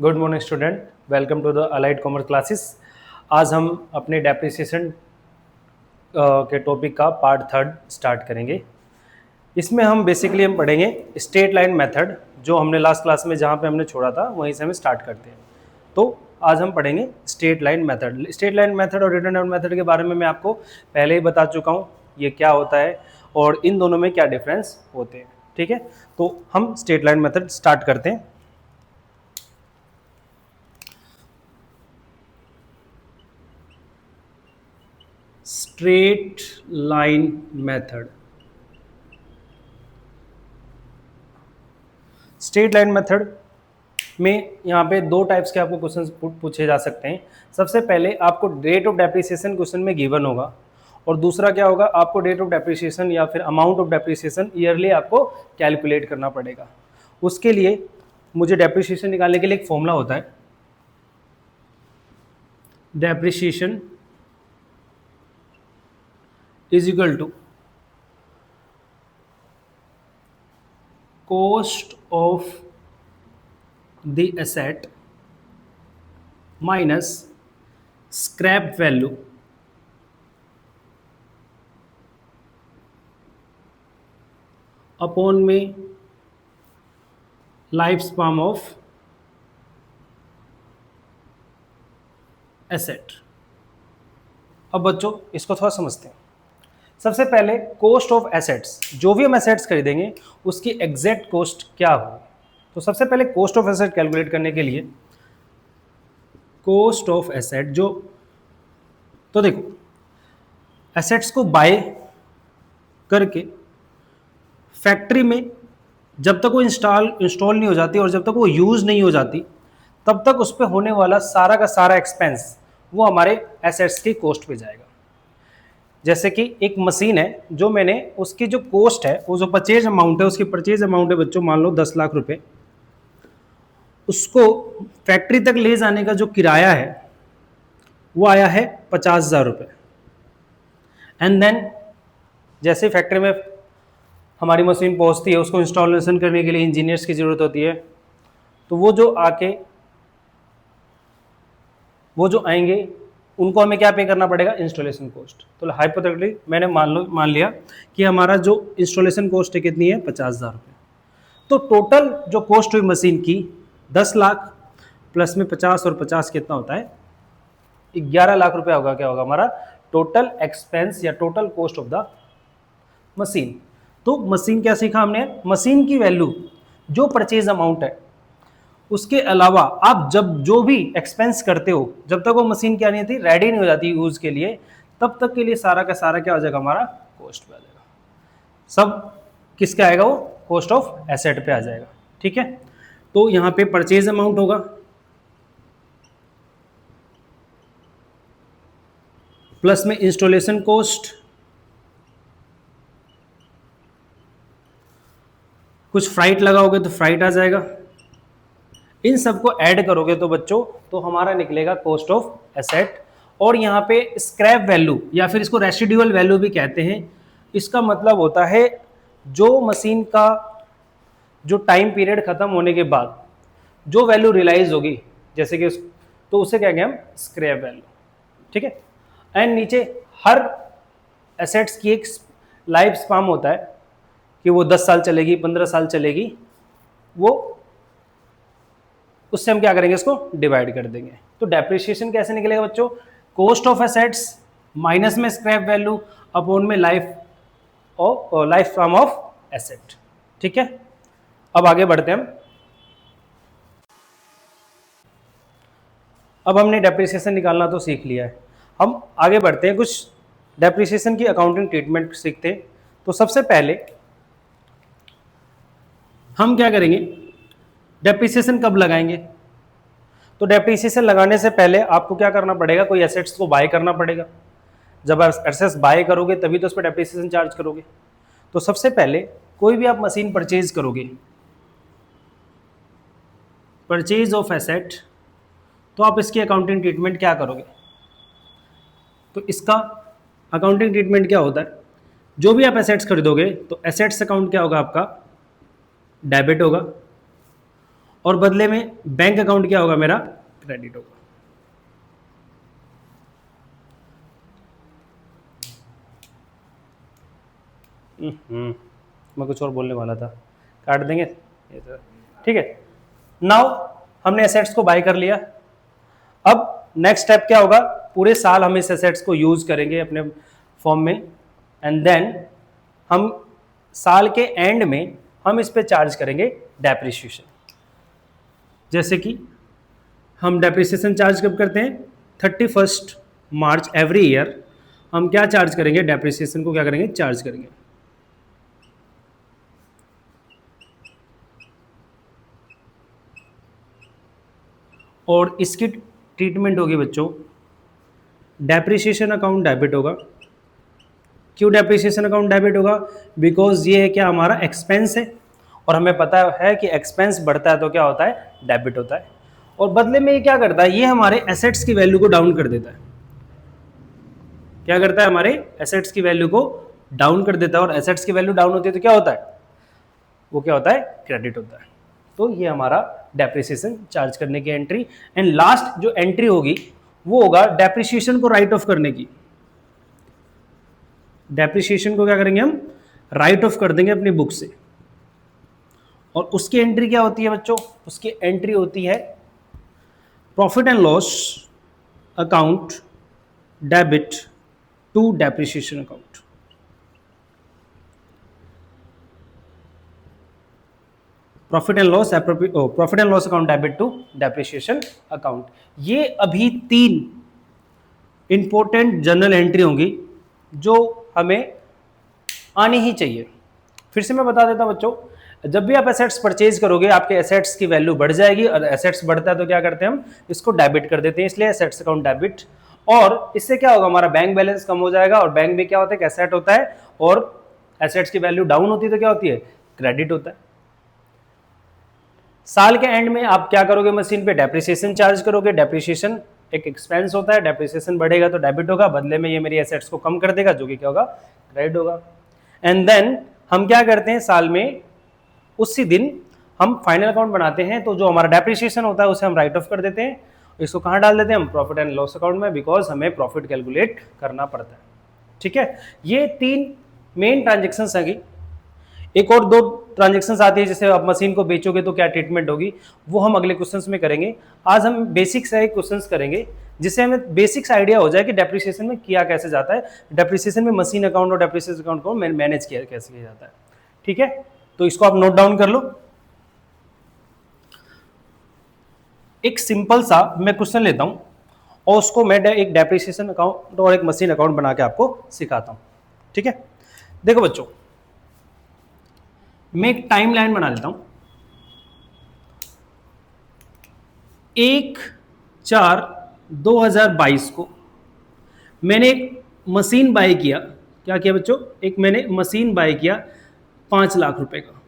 Good morning student, welcome to the allied commerce classes. आज हम अपने डेप्रिसिएशन के टॉपिक का पार्ट थर्ड स्टार्ट करेंगे। इसमें हम बेसिकली पढ़ेंगे स्ट्रेट लाइन मेथड, जो हमने लास्ट क्लास में जहाँ पे हमने छोड़ा था वहीं से हम स्टार्ट करते हैं। तो आज हम पढ़ेंगे straight line method. Straight line method और रिटर्न डाउन मेथड के बारे में मैं आपको पहले ही बता चुका हूँ, ये क्या होता है और इन दोनों में क्या डिफरेंस होते हैं। ठीक है, तो हम स्ट्रेट लाइन मेथड स्टार्ट करते हैं। Straight line method. Straight line method में यहाँ पे दो टाइप्स के आपको क्वेश्चन पूछे जा सकते हैं। सबसे पहले आपको रेट ऑफ डेप्रिसिएशन क्वेश्चन में गिवन होगा, और दूसरा क्या होगा, आपको रेट ऑफ डेप्रिसिएशन या फिर अमाउंट ऑफ डेप्रिसिएशन ईयरली आपको कैलकुलेट करना पड़ेगा। उसके लिए मुझे डेप्रिसिएशन निकालने के लिए एक फॉर्मूला होता है, depreciation is equal to cost of the asset minus scrap value upon में लाइफ स्पैन ऑफ एसेट। अब बच्चों इसको थोड़ा समझते हैं। सबसे पहले कॉस्ट ऑफ एसेट्स, जो भी हम एसेट्स खरीदेंगे उसकी एग्जैक्ट कॉस्ट क्या होगी। तो सबसे पहले कॉस्ट ऑफ एसेट कैलकुलेट करने के लिए कॉस्ट ऑफ एसेट जो, तो देखो एसेट्स को बाय करके फैक्ट्री में जब तक वो इंस्टॉल नहीं हो जाती और जब तक वो यूज़ नहीं हो जाती तब तक उस पर होने वाला सारा का सारा एक्सपेंस वो हमारे एसेट्स की कॉस्ट पे जाएगा। जैसे कि एक मशीन है, जो मैंने उसकी जो कॉस्ट है, वो जो परचेज अमाउंट है, उसकी परचेज अमाउंट है बच्चों मान लो 10 लाख रुपए, उसको फैक्ट्री तक ले जाने का जो किराया है वो आया है 50,000 रुपये। एंड देन जैसे फैक्ट्री में हमारी मशीन पहुंचती है, उसको इंस्टॉलेशन करने के लिए इंजीनियर्स की ज़रूरत होती है, तो वो जो आएंगे उनको हमें क्या पे करना पड़ेगा, इंस्टॉलेशन कॉस्ट। तो हाइपोथेटिकली मैंने मान लिया कि हमारा जो इंस्टॉलेशन कॉस्ट है कितनी है, 50,000 रुपये। तो टोटल जो कॉस्ट हुई मशीन की 10 लाख प्लस में 50 और 50 कितना होता है, 11 लाख रुपया होगा। क्या होगा हमारा टोटल एक्सपेंस या total cost of the machine. तो मशीन क्या सीखा हमने, मशीन की वैल्यू जो परचेज अमाउंट है, उसके अलावा आप जब जो भी एक्सपेंस करते हो, जब तक वो मशीन क्या नहीं थी, रेडी नहीं हो जाती यूज के लिए, तब तक के लिए सारा का सारा क्या हो जाएगा, हमारा कॉस्ट पे आ जाएगा। सब किसका आएगा, वो कॉस्ट ऑफ एसेट पे आ जाएगा। ठीक है, तो यहाँ पे परचेज अमाउंट होगा प्लस में इंस्टॉलेशन कॉस्ट, कुछ फ्राइट लगाओगे तो फ्राइट आ जाएगा। इन सबको ऐड करोगे तो बच्चों तो हमारा निकलेगा कॉस्ट ऑफ एसेट। और यहाँ पे स्क्रैप वैल्यू या फिर इसको रेसिडुअल वैल्यू भी कहते हैं। इसका मतलब होता है जो मशीन का जो टाइम पीरियड खत्म होने के बाद जो वैल्यू रियलाइज होगी, जैसे कि तो उसे क्या कहें हम, स्क्रैप वैल्यू। ठीक है, एंड नीचे हर एसेट्स की एक लाइफ स्पैन होता है कि वो 10 साल चलेगी, 15 साल चलेगी, वो उससे हम क्या करेंगे, इसको डिवाइड कर देंगे। तो डेप्रिसिएशन कैसे निकलेगा बच्चों, कॉस्ट ऑफ एसेट्स माइनस में स्क्रैप वैल्यू अपॉन में लाइफ स्पैन ऑफ एसेट। ठीक है, अब आगे बढ़ते हैं हम। अब हमने डेप्रिसिएशन निकालना तो सीख लिया है, हम आगे बढ़ते हैं, कुछ डेप्रिसिएशन की अकाउंटिंग ट्रीटमेंट सीखते हैं। तो सबसे पहले हम क्या करेंगे, डेप्रिसिएशन कब लगाएंगे। तो डेप्रिसिएशन लगाने से पहले आपको क्या करना पड़ेगा, कोई एसेट्स को बाय करना पड़ेगा। जब आप एसेट्स बाय करोगे तभी तो उस पर डेप्रिसिएशन चार्ज करोगे। तो सबसे पहले कोई भी आप मशीन परचेज करोगे, परचेज ऑफ एसेट, तो आप इसकी अकाउंटिंग ट्रीटमेंट क्या करोगे। तो इसका अकाउंटिंग ट्रीटमेंट क्या होता है, जो भी आप एसेट्स खरीदोगे तो एसेट्स अकाउंट क्या होगा आपका, डेबिट होगा। और बदले में बैंक अकाउंट क्या होगा मेरा, क्रेडिट होगा। मैं कुछ और बोलने वाला था, काट देंगे ये तो, ठीक है। नाउ हमने एसेट्स को बाय कर लिया। अब नेक्स्ट स्टेप क्या होगा, पूरे साल हम इस एसेट्स को यूज करेंगे अपने फॉर्म में, एंड देन हम साल के एंड में हम इस पे चार्ज करेंगे डेप्रिसिएशन। जैसे कि हम डेप्रिसिएशन चार्ज कब करते हैं, 31 मार्च एवरी ईयर हम क्या चार्ज करेंगे, डेप्रिसिएशन को क्या करेंगे, चार्ज करेंगे। और इसकी ट्रीटमेंट होगी बच्चों, डेप्रिसिएशन अकाउंट डेबिट होगा। क्यों डेप्रिसिएशन अकाउंट डेबिट होगा, बिकॉज ये है क्या, हमारा एक्सपेंस है, और हमें पता है कि एक्सपेंस बढ़ता है तो क्या होता है, डेबिट होता है। और बदले में ये क्या करता है, ये हमारे एसेट्स की वैल्यू को डाउन कर देता है। क्या करता है, हमारे एसेट्स की वैल्यू को डाउन कर देता है, और एसेट्स की वैल्यू डाउन होती है तो क्या होता है, वो क्या होता है, क्रेडिट होता है। तो ये हमारा डेप्रिसिएशन चार्ज करने की एंट्री। एंड लास्ट जो एंट्री होगी वो होगा डेप्रिसिएशन को राइट ऑफ करने की। डेप्रिसिएशन को क्या करेंगे, हम राइट ऑफ कर देंगे अपनी बुक से। और उसकी एंट्री क्या होती है बच्चों, उसकी एंट्री होती है profit and loss account debit to depreciation account. Profit and loss account debit to depreciation account. ये अभी 3 इंपॉर्टेंट जर्नल एंट्री होंगी जो हमें आनी ही चाहिए। फिर से मैं बता देता हूं बच्चों, जब भी आप एसेट्स परचेज करोगे आपके एसेट्स की वैल्यू बढ़ जाएगी, और एसेट्स बढ़ता है तो क्या करते हैं, हम इसको डेबिट कर देते हैं, इसलिए एसेट्स अकाउंट डेबिट। और इससे क्या होगा, हमारा बैंक बैलेंस कम हो जाएगा, और बैंक में क्या होता है, एसेट होता है, और एसेट्स की वैल्यू डाउन होती है तो क्या होती है, क्रेडिट होता है। साल के एंड में आप क्या करोगे, मशीन पे डेप्रिसिएशन चार्ज करोगे। डेप्रिसिएशन एक एक्सपेंस होता है, डेप्रिसिएशन बढ़ेगा तो डेबिट होगा, बदले में ये मेरी एसेट्स को कम कर देगा, जो कि क्या होगा, क्रेडिट होगा। एंड देन हम क्या करते हैं, साल में उसी दिन हम फाइनल अकाउंट बनाते हैं, तो जो हमारा डेप्रिसिएशन होता है उसे हम राइट ऑफ कर देते हैं। इसको कहाँ डाल देते हैं, हम प्रॉफिट एंड लॉस अकाउंट में, बिकॉज हमें प्रॉफिट कैलकुलेट करना पड़ता है। ठीक है, ये 3 मेन ट्रांजेक्शन्स हैं। एक और 2 ट्रांजेक्शन्स आती है, जैसे आप मशीन को बेचोगे तो क्या ट्रीटमेंट होगी, वो हम अगले क्वेश्चंस में करेंगे। आज हम बेसिक से क्वेश्चंस करेंगे जिससे हमें बेसिक्स आइडिया हो जाए कि डेप्रिसिएशन में किया कैसे जाता है, डेप्रिसिएशन में मशीन अकाउंट और डेप्रिसिएशन अकाउंट को मैनेज किया कैसे किया जाता है। ठीक है, तो इसको आप नोट डाउन कर लो। एक सिंपल सा मैं क्वेश्चन लेता हूं और उसको मैं एक डेप्रिसिएशन अकाउंट और एक मशीन अकाउंट बना के आपको सिखाता हूं। ठीक है, देखो बच्चों, मैं एक टाइम लाइन बना लेता हूं। 1/4/2022 को मैंने एक मशीन बाय किया। क्या किया बच्चों, एक मैंने मशीन बाय किया 5 लाख रुपए का,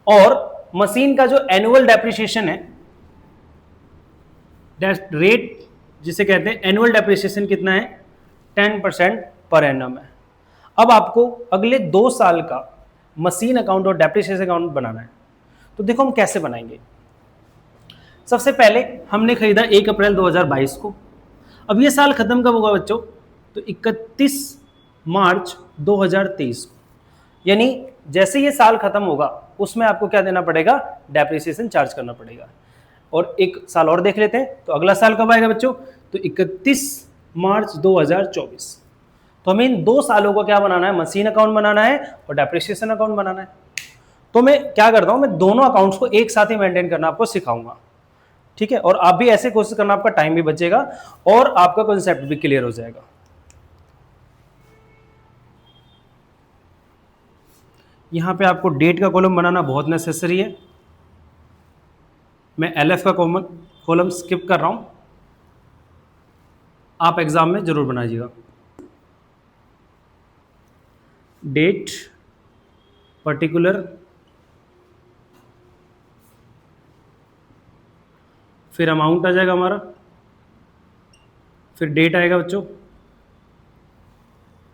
और मशीन का जो एनुअल डेप्रिसिएशन है, रेट जिसे कहते हैं एनुअल डेप्रिसिएशन, कितना है, 10% पर एनम है। अब आपको अगले 2 साल का मशीन अकाउंट और डेप्रिसिएशन अकाउंट बनाना है। तो देखो हम कैसे बनाएंगे। सबसे पहले हमने खरीदा 1 अप्रैल 2022 को। अब ये साल खत्म कब होगा बच्चों, तो 31 मार्च 2023 को। यानी जैसे ये साल खत्म होगा उसमें आपको क्या देना पड़ेगा, डेप्रिसिएशन चार्ज करना पड़ेगा। और एक साल और देख लेते हैं, तो अगला साल कब आएगा बच्चों, तो 31 मार्च 2024। तो हमें इन 2 सालों को क्या बनाना है, मशीन अकाउंट बनाना है और डेप्रिसिएशन अकाउंट बनाना है। तो मैं क्या करता हूं, मैं दोनों अकाउंट्स को एक साथ ही मेंटेन करना आपको सिखाऊंगा। ठीक है, और आप भी ऐसे कोशिश करना, आपका टाइम भी बचेगा और आपका कॉन्सेप्ट भी क्लियर हो जाएगा। यहां पे आपको डेट का कॉलम बनाना बहुत नेसेसरी है। मैं एलएफ का कॉलम स्किप कर रहा हूं, आप एग्जाम में जरूर बनाइएगा। डेट, पर्टिकुलर, फिर अमाउंट आ जाएगा हमारा, फिर डेट आएगा बच्चों,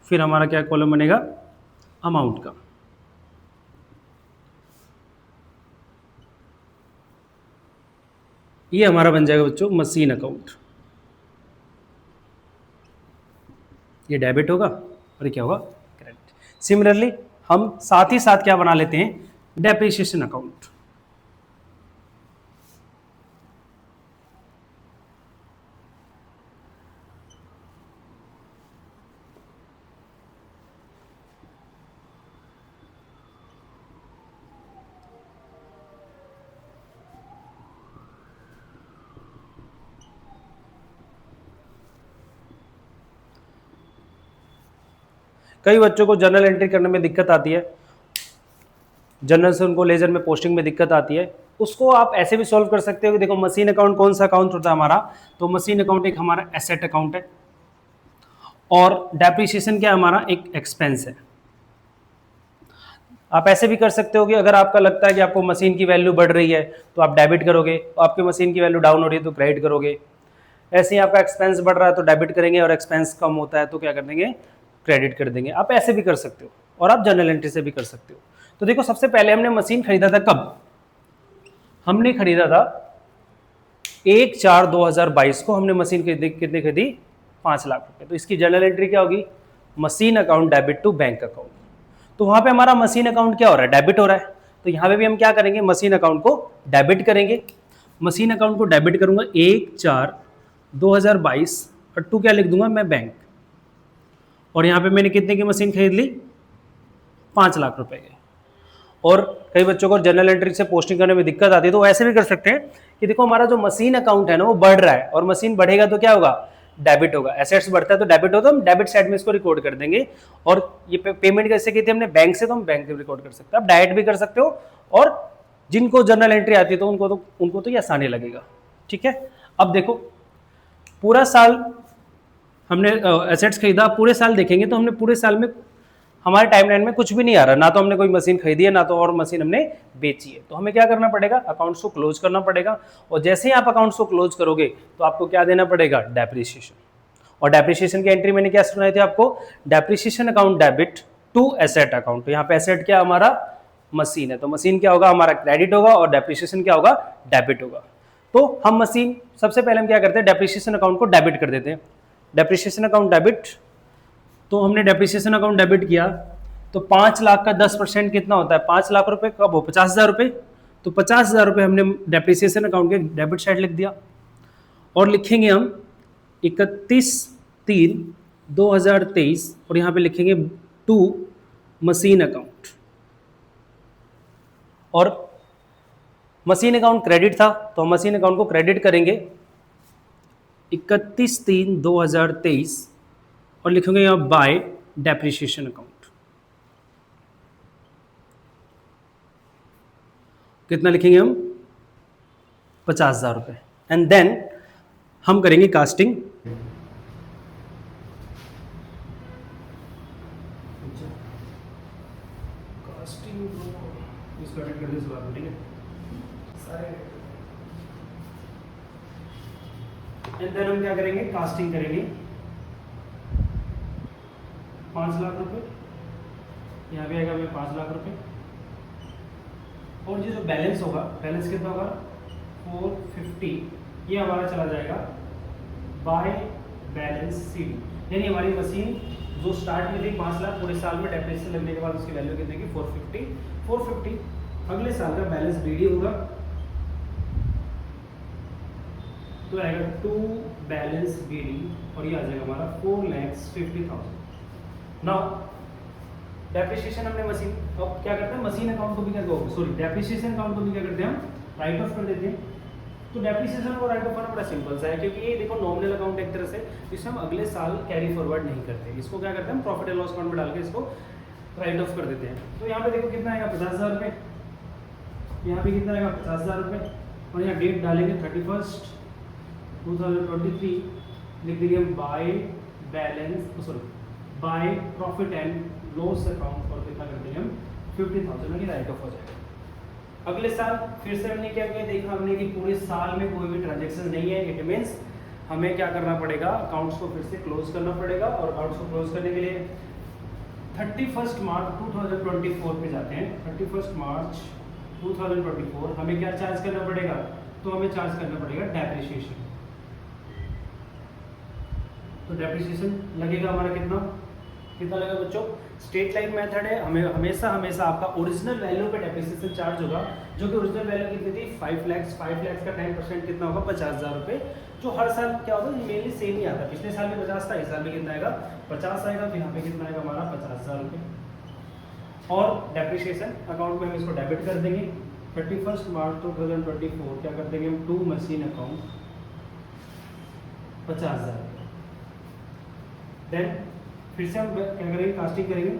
फिर हमारा क्या कॉलम बनेगा, अमाउंट का। ये हमारा बन जाएगा बच्चों मशीन अकाउंट। ये डेबिट होगा और ये क्या होगा, क्रेडिट। सिमिलरली हम साथ ही साथ क्या बना लेते हैं, डेप्रिसिएशन अकाउंट। कई बच्चों को जर्नल एंट्री करने में दिक्कत आती है, जनरल से उनको लेजर में पोस्टिंग में दिक्कत आती है, उसको आप ऐसे भी सॉल्व कर सकते हो कि देखो मशीन अकाउंट कौन सा अकाउंट होता है हमारा, तो मशीन अकाउंट एक हमारा एसेट अकाउंट है और डेप्रिसिएशन क्या हमारा एक एक्सपेंस है। आप ऐसे भी कर सकते हो कि अगर आपका लगता है कि आपको मशीन की वैल्यू बढ़ रही है तो आप डेबिट करोगे, तो आपकी मशीन की वैल्यू डाउन हो रही है तो क्रेडिट करोगे। ऐसे ही आपका एक्सपेंस बढ़ रहा है तो डेबिट करेंगे और एक्सपेंस कम होता है तो क्या कर देंगे, क्रेडिट कर देंगे। आप ऐसे भी कर सकते हो और आप जर्नल एंट्री से भी कर सकते हो। तो देखो सबसे पहले हमने मशीन खरीदा था कब, हमने खरीदा था 1/4/2022 को हमने मशीन खरीदी, कितने खरीदी, 5 लाख रुपए। तो इसकी जर्नल एंट्री क्या होगी, machine account debit to bank account. तो वहां पे हमारा मशीन अकाउंट क्या हो रहा है, डेबिट हो रहा है। तो यहाँ पे भी हम क्या करेंगे, मशीन अकाउंट को डेबिट करेंगे। मशीन अकाउंट को डेबिट करूंगा 1/4/2022 और टू क्या लिख दूंगा मैं, बैंक। और यहाँ पे मैंने कितने की मशीन खरीद ली, 5 लाख रुपए के। और कई बच्चों को जनरल एंट्री से पोस्टिंग करने में दिक्कत आती है, तो ऐसे भी कर सकते हैं कि देखो हमारा जो मशीन अकाउंट है ना वो बढ़ रहा है और मशीन बढ़ेगा तो क्या होगा, डेबिट होगा। एसेट्स बढ़ता है तो डेबिट होता है, हम डेबिट साइड में इसको रिकॉर्ड कर देंगे। और ये पेमेंट कैसे की थी हमने, बैंक से, तो हम बैंक से रिकॉर्ड कर सकते हैं। आप डायरेक्ट भी कर सकते हो और जिनको जर्नल एंट्री आती है तो उनको तो ये आसानी लगेगा। ठीक है, अब देखो पूरा साल हमने एसेट्स खरीदा, पूरे साल देखेंगे तो हमने पूरे साल में हमारे टाइमलाइन में कुछ भी नहीं आ रहा, ना तो हमने कोई मशीन खरीदी है ना तो और मशीन हमने बेची है। तो हमें क्या करना पड़ेगा, अकाउंट्स को क्लोज करना पड़ेगा। और जैसे ही आप अकाउंट्स को क्लोज करोगे तो आपको क्या देना पड़ेगा, डेप्रिसिएशन। और डेप्रिसिएशन की एंट्री मैंने क्या सुनाई थी आपको, depreciation account debit to asset account. तो यहाँ पे एसेट क्या हमारा, मशीन है, तो मशीन क्या होगा हमारा, क्रेडिट होगा और डेप्रिसिएशन क्या होगा, डेबिट होगा। तो हम मशीन सबसे पहले हम क्या करते हैं, डेप्रिसिएशन अकाउंट को डेबिट कर देते हैं। डेप्रिसिएशन अकाउंट डेबिट, तो हमने डेप्रिसिएशन अकाउंट डेबिट किया तो 5 लाख का 10% कितना होता है, 5 लाख रुपए कब हो, 50,000 रुपए। तो 50,000 रुपए हमने डेप्रिसिएशन अकाउंट के डेबिट साइड लिख दिया। और लिखेंगे हम 31/3/2023 और यहाँ पे लिखेंगे टू मशीन अकाउंट। और मशीन अकाउंट क्रेडिट था तो हम मशीन अकाउंट को क्रेडिट करेंगे 31/3/2023 और लिखेंगे यहाँ बाय डेप्रिसिएशन अकाउंट। कितना लिखेंगे हम, 50,000 रुपए। एंड देन हम करेंगे कास्टिंग। एंड देन हम क्या करेंगे, कास्टिंग करेंगे 5 लाख रुपए, यहाँ भी आएगा 5 लाख रुपए। और ये जो बैलेंस होगा, बैलेंस कितना होगा 450, ये हमारा चला जाएगा बाय बैलेंस सीडी। यानी हमारी मशीन जो स्टार्ट में थी 5 लाख, पूरे साल में डेप्रिसिएशन लगने के बाद उसकी वैल्यू कितनी की 450 अगले साल का बैलेंस बीडी होगा तो आएगा टू बैलेंस बीडी और ये आ जाएगा हमारा 4,50,000। नाउ डेप्रिसिएशन हमने मशीन, अब क्या करते हैं मशीन अकाउंट को भी क्या, सॉरी डेप्रिसिएशन अकाउंट को भी क्या करते हैं हम राइट ऑफ कर देते हैं। तो डेप्रिसिएशन को राइट ऑफ करना बड़ा सिंपल सा है, क्योंकि ये देखो नॉमिनल अकाउंट एक तरह से, जिसे हम अगले साल कैरी फॉरवर्ड नहीं करते। इसको क्या करते हैं हम प्रॉफिट एंड लॉस अकाउंट में डाल के इसको राइट ऑफ कर देते हैं। तो यहाँ पे देखो कितना आएगा 50,000 रुपये, यहाँ पे कितना आएगा 50,000 रुपये और यहाँ डेट डालेंगे 31/2023, लिख देंगे हम by balance, sorry by profit and loss account और कितना कर देंगे हम 50,000 राइट ऑफ हो जाएगा। अगले साल फिर से हमने क्या किया, देखा हमने कि पूरे साल में कोई भी ट्रांजेक्शन नहीं है, इट मीन्स हमें क्या करना पड़ेगा, अकाउंट्स को फिर से क्लोज करना पड़ेगा। और अकाउंट्स को क्लोज करने के लिए 31 मार्च 2024 पे जाते हैं। 31 मार्च 2024 हमें क्या चार्ज करना पड़ेगा, तो हमें चार्ज करना पड़ेगा डेप्रिसिएशन। तो डेप्रिसिएशन लगेगा हमारा कितना कितना लगेगा बच्चों? स्ट्रेट लाइन मेथड है, हमें हमेशा आपका ओरिजिनल वैल्यू पे डेप्रिसिएशन चार्ज होगा, जो कि ओरिजिनल वैल्यू कितनी थी 5 लाख का 10% कितना होगा 50,000 रुपये, जो हर साल क्या होता है मेनली सेम ही आता है। पिछले साल में 50 था, इस साल में कितना आएगा 50 आएगा, तो यहाँ पे कितना आएगा हमारा 50,000 रुपये। और डेप्रिसिएशन अकाउंट में हम इसको डेबिट कर देंगे 31 मार्च 2024, क्या कर देंगे हम टू मशीन अकाउंट 50,000। देन फिर से हम क्या करेंगे कास्टिंग करेंगे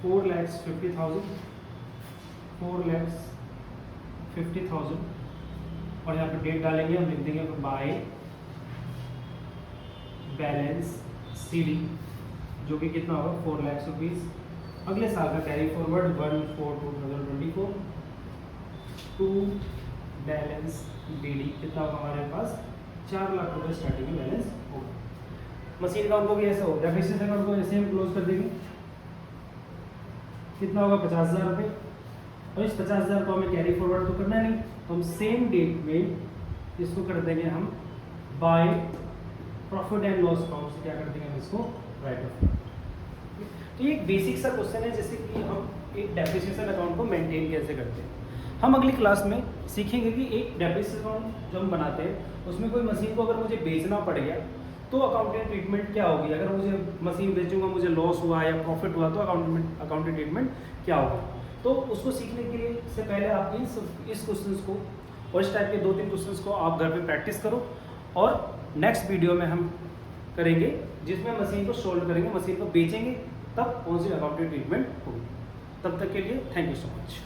4,50,000 और यहाँ पे डेट डालेंगे, हम लिख देंगे बाय बैलेंस सीडी, जो कि कितना होगा 4 लाख रुपीज़। अगले साल का carry forward 1/4/2024 to balance BD कितना होगा हमारे पास 4 लाख रुपये स्टार्टिंग में बैलेंस होगा। मशीन अकाउंट को भी ऐसा होगा, डेप्रिसिएशन अकाउंट को ऐसे हम क्लोज कर देंगे, कितना होगा 50,000 रुपये। और इस 50,000 को हमें कैरी फॉरवर्ड तो करना नहीं, तो हम सेम डेट में इसको कर देंगे हम by profit and loss account से क्या कर देंगे हम इसको राइट ऑफ। तो ये एक बेसिक सा क्वेश्चन है, जैसे कि हम एक डेप्रिसिएशन अकाउंट को मेंटेन कैसे करते हैं। हम अगली क्लास में सीखेंगे कि एक डेप्रिसिएशन अकाउंट जो हम बनाते हैं उसमें कोई मशीन को अगर मुझे बेचना पड़ गया तो अकाउंटिंग ट्रीटमेंट क्या होगी, अगर मुझे मशीन बेचूंगा मुझे लॉस हुआ या प्रॉफिट हुआ तो अकाउंटिंग ट्रीटमेंट क्या होगा। तो उसको सीखने के लिए से पहले आप इस क्वेश्चंस को और इस टाइप के 2-3 क्वेश्चंस को आप घर पे प्रैक्टिस करो, और नेक्स्ट वीडियो में हम करेंगे जिसमें मशीन को सोल्व करेंगे, मशीन को बेचेंगे तब कौन सी अकाउंटिंग ट्रीटमेंट होगी। तब तक के लिए थैंक यू सो मच।